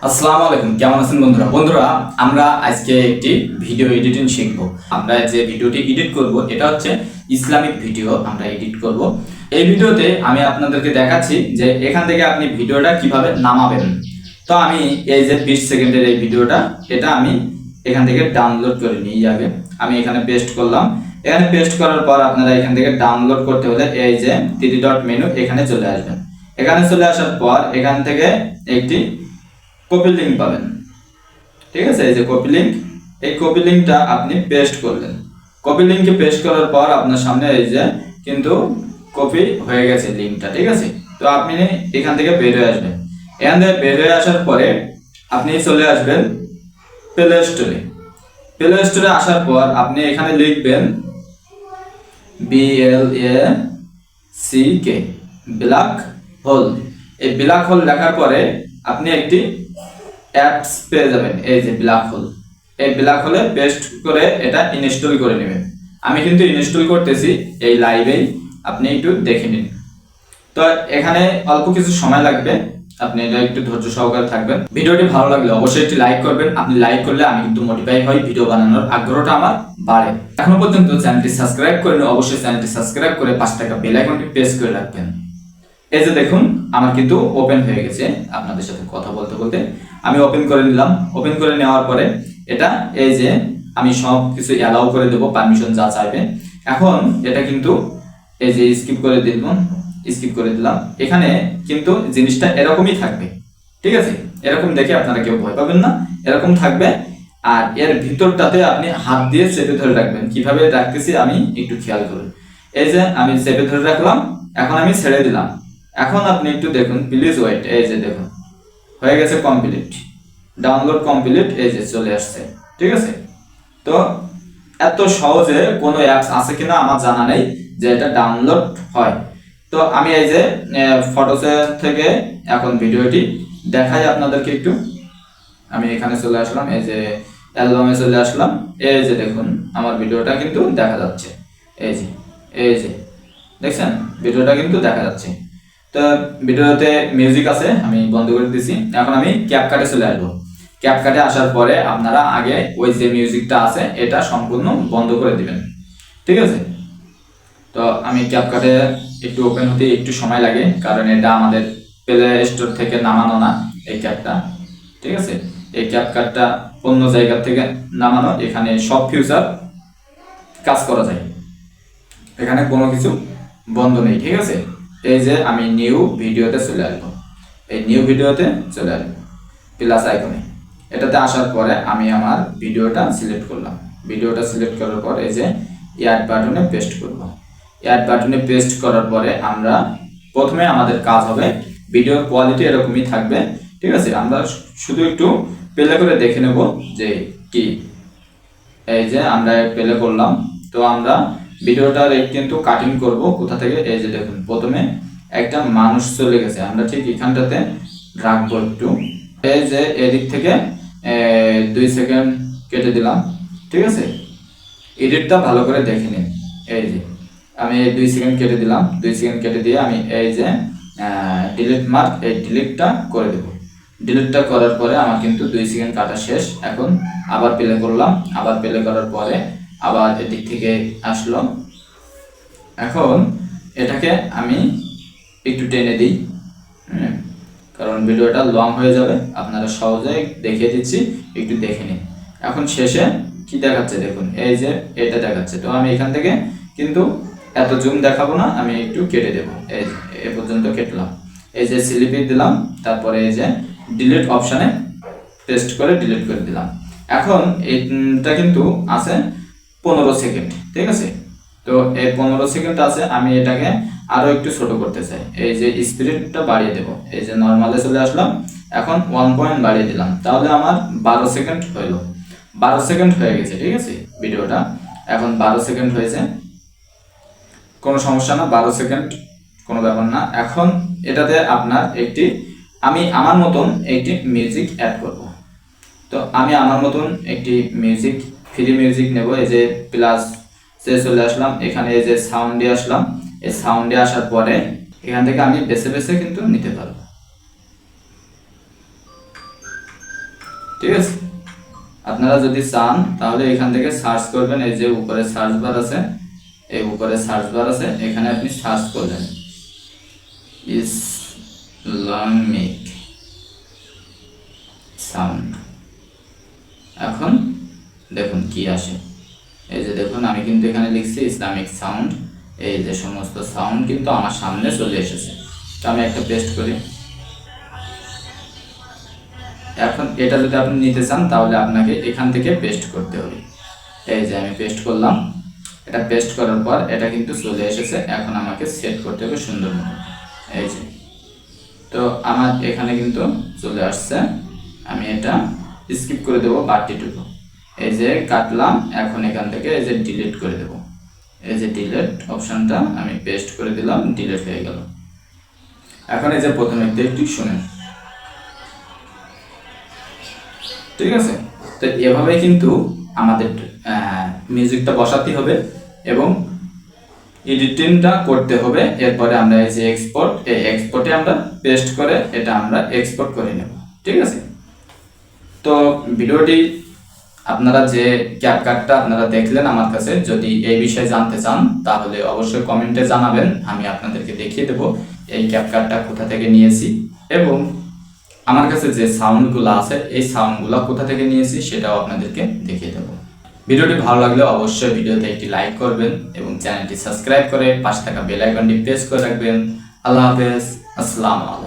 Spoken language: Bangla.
আসসালামু আলাইকুম, কেমন আছেন বন্ধুরা? আমরা আজকে একটি ভিডিও এডিটিং শিখব। আমরা যে ভিডিওটি এডিট করব এটা হচ্ছে ইসলামিক ভিডিও আমরা এডিট করব। এই ভিডিওতে আমি আপনাদেরকে দেখাচ্ছি যে এখান থেকে আপনি ভিডিওটা কিভাবে নামাবেন। তো আমি এই যে 20 সেকেন্ডের এই ভিডিওটা এটা আমি এখান থেকে ডাউনলোড করে নিয়ে যাবে। আমি এখানে পেস্ট করলাম। এখানে পেস্ট করার পর আপনারা এখান থেকে ডাউনলোড করতে হলে এই যে 3 ডট মেনু এখানে চলে আসবেন। এখানে চলে আসার পর এখান থেকে একটি কপি লিঙ্ক পাবেন। ঠিক আছে, এই যে কপি লিঙ্ক, এই কপি লিঙ্কটা আপনি পেস্ট করলেন। কপি লিঙ্কে পেস্ট করার পর আপনার সামনে এই যে কিন্তু কপি হয়ে গেছে লিঙ্কটা। ঠিক আছে, তো আপনি এখান থেকে বের হয়ে আসবেন। এখান থেকে বের হয়ে আসার পরে আপনি চলে আসবেন প্লে স্টোরে। প্লে স্টোরে আসার পর আপনি এখানে লিখবেন BLACK ব্ল্যাক হোল। এই ব্ল্যাক হোল লেখার পরে আপনি একটি অ্যাপস পেয়ে যাবেন, এই যে ব্ল্যাক হোল। এই ব্ল্যাক হোলে পেস্ট করে এটা ইনস্টল করে নেবেন। আমি কিন্তু ইনস্টল করতেছি এই লাইভেই, আপনি একটু দেখে নিন। তো এখানে অল্প কিছু সময় লাগবে, আপনি এটা একটু ধৈর্য সহকারে থাকবেন। ভিডিওটি ভালো লাগলে অবশ্যই একটি লাইক করবেন। আপনি লাইক করলে আমি কিন্তু মোটিভাই হই, ভিডিও বানানোর আগ্রহটা আমার বাড়ে। এখনো পর্যন্ত চ্যানেলটি সাবস্ক্রাইব করেন, অবশ্যই চ্যানেলটি সাবস্ক্রাইব করে পাশে থাকা বেল আইকনটি প্রেস করে রাখবেন। এই যে দেখুন আমার কিন্তু ওপেন হয়ে গেছে। আপনাদের সাথে কথা বলতে বলতে আমি ওপেন করে নিলাম। ওপেন করে নেওয়ার পরে এটা এই যে আমি সব কিছু অ্যালাউ করে দেব, পারমিশন যা চাইবে। এখন এটা কিন্তু এই যে স্কিপ করে দিলাম। এখানে কিন্তু জিনিসটা এরকমই থাকবে। ঠিক আছে, এরকম দেখে আপনারা কেউ ভয় পাবেন না, এরকম থাকবে। আর এর ভিতরটাতে আপনি হাত দিয়ে চেপে ধরে রাখবেন। কিভাবে রাখতেছি আমি একটু খেয়াল করুন। এই যে আমি চেপে ধরে রাখলাম, এখন আমি ছেড়ে দিলাম। এখন আপনি একটু দেখুন, প্লিজ ওয়েট। এই যে দেখুন হয়ে গেছে কমপ্লিট, ডাউনলোড কমপ্লিট, এই যে চলে আসছে। ঠিক আছে, তো এত সহজে কোনো অ্যাপস আছে কিনা আমার জানা নেই যে এটা ডাউনলোড হয়। তো আমি এই যে ফটোসে থেকে এখন ভিডিওটি দেখাই আপনাদেরকে একটু। আমি এখানে চলে আসলাম, এই যে অ্যালবামে চলে আসলাম। এই যে দেখুন আমার ভিডিওটা কিন্তু দেখা যাচ্ছে। এই যে দেখছেন ভিডিওটা কিন্তু দেখা যাচ্ছে। তো ভিডিওতে মিউজিক আছে, আমি বন্ধ করে দিয়েছি। এখন আমি ক্যাপকাটে চলে আসবো। ক্যাপকাটে আসার পরে আপনারা আগে ওই যে মিউজিকটা আছে এটা সম্পূর্ণ বন্ধ করে দিবেন। ঠিক আছে, তো আমি ক্যাপকাটে একটু ওপেন হতে একটু সময় লাগে, কারণ এটা আমাদের প্লে স্টোর থেকে নামানো না এই ক্যাপটা। ঠিক আছে, এই ক্যাপকাটটা অন্য জায়গা থেকে নামানো। এখানে সব ফিউচার কাজ করা যায়, এখানে কোনো কিছু বন্ধ নেই। ঠিক আছে, এই যে আমি নিউ ভিডিওতে চলে আসবো। এই নিউ ভিডিওতে চলে আসবো প্লাস আইকনে। এটাতে আসার পরে আমি আমার ভিডিওটা সিলেক্ট করলাম। ভিডিওটা সিলেক্ট করার পর এই যে অ্যাড বাটনে পেস্ট করব। অ্যাড বাটনে পেস্ট করার পরে আমরা প্রথমে আমাদের কাজ হবে, ভিডিওর কোয়ালিটি এরকমই থাকবে। ঠিক আছে, আমরা শুধু একটু প্লে করে দেখে নেব যে কি। এই যে আমরা প্লে করলাম। তো আমরা ভিডিওটার কিন্তু কাটিং করব কোথা থেকে। এই যে দেখুন প্রথমে একটা মানুষ চলে গেছে, আমরা ঠিক এখানটাতে রাখবো একটু। এই যে এদিক থেকে 2 সেকেন্ড কেটে দিলাম। ঠিক আছে, এডিটটা ভালো করে দেখে নিন। এই যে আমি 2 সেকেন্ড কেটে দিলাম। 2 সেকেন্ড কেটে দিয়ে আমি এই যে ডিলিট মার্ক, এই ডিলিটটা করে দেব। ডিলিটটা করার পরে আমার কিন্তু 2 সেকেন্ড কাটা শেষ। এখন আবার প্লে করলাম। আবার প্লে করার পরে আবার এদিক থেকে আসলো। এখন এটাকে আমি একটু টেনে দিই, কারণ ভিডিওটা লং হয়ে যাবে। আপনারা সহজে দেখিয়ে দিচ্ছি, একটু দেখে নিন। এখন শেষে কি দেখাচ্ছে দেখুন, এই যে এটা দেখাচ্ছে। তো আমি এখান থেকে কিন্তু এত জুম দেখাবো না, আমি একটু কেটে দেবো। এই যে এ পর্যন্ত কেটলাম। এই যে স্লিপে দিলাম, তারপরে এই যে ডিলিট অপশানে পেস্ট করে ডিলিট করে দিলাম। এখন এটা কিন্তু আছে 15 সেকেন্ড। ঠিক আছে, তো এই 15 সেকেন্ড আছে। আমি এটাকে আরো একটু ছোট করতে চাই। এই যে স্পিডটা বাড়িয়ে দেব। এই যে নরমালে চলে আসলাম, এখন 1 পয়েন্ট বাড়িয়ে দিলাম। তাহলে আমার 12 সেকেন্ড হইল। 12 সেকেন্ড হয়ে গেছে। ঠিক আছে, ভিডিওটা এখন 12 সেকেন্ড হয়েছে, কোনো সমস্যা না। 12 সেকেন্ড কোনো ব্যাপার না। এখন এটাতে আপনার আমি আমার মতন একটি মিউজিক অ্যাড করব। তো আমি আমার মতন একটি মিউজিক, ফ্রি মিউজিক নেব। এই যে প্লাস চলে আসলাম, এখানে এই যে সাউন্ডে আসলাম। এই সাউন্ডে আসার পরে এখান থেকে আমি বেছে বেছে কিন্তু নিতে পারবো। ঠিক আছে। আপনারা যদি চান তাহলে এখান থেকে সার্চ করবেন, এই যে উপরে সার্চ বার আছে, এই উপরে সার্চ বার আছে, এখানে আপনি সার্চ করবেন ইসলামিক সাউন্ড। এখন দেখুন কি আসে, এই যে দেখুন আমি কিন্তু এখানে লিখছি ইসলামিক সাউন্ড, এই যে সমস্ত সাউন্ড কিন্তু আমার সামনে চলে এসেছে। তো আমি একটা পেস্ট করি। এখন এটা যদি আপনি নিতে চান তাহলে আপনাকে এখান থেকে পেস্ট করতে হবে। এই যে আমি পেস্ট করলাম, এটা পেস্ট করার পর এটা কিন্তু চলে এসেছে। এখন আমাকে সেট করতে হবে সুন্দর মতো। এই যে, তো আমার এখানে কিন্তু চলে আসছে। আমি এটা স্কিপ করে দেবো বাড়তিটুকু, এই যে কাটলাম। এখন এখান থেকে এই যে ডিলিট করে দেব, এই যে ডিলিট অপশনটা আমি পেস্ট করে দিলাম, ডিলিট হয়ে গেল। এখন এই যে প্রথমে একটু শুনেন, ঠিক আছে। তো এভাবে কিন্তু আমাদের মিউজিকটা বসাতে হবে এবং এডিটিংটা করতে হবে। এরপরে আমরা এই যে এক্সপোর্ট, এই এক্সপোর্টে আমরা পেস্ট করে এটা আমরা এক্সপোর্ট করে নেব, ঠিক আছে। তো ভিডিওটি আপনারা যে ক্যাপকাটটা আপনারা দেখলেন আমার কাছে, যদি এই বিষয়ে জানতে চান তাহলে অবশ্যই কমেন্টে জানাবেন, আমি আপনাদেরকে দেখিয়ে দেব এই ক্যাপকাটটা কোথা থেকে নিয়েছি এবং আমার কাছে যে সাউন্ডগুলো আছে এই সাউন্ডগুলো কোথা থেকে নিয়েছি সেটাও আপনাদেরকে দেখিয়ে দেবো। ভিডিওটি ভালো লাগলে অবশ্যই ভিডিওতে একটি লাইক করবেন এবং চ্যানেলটি সাবস্ক্রাইব করে পাশে থাকা বেল আইকনটি প্রেস করে রাখবেন। আল্লাহ হাফেজ, আসসালামু আলাইকুম।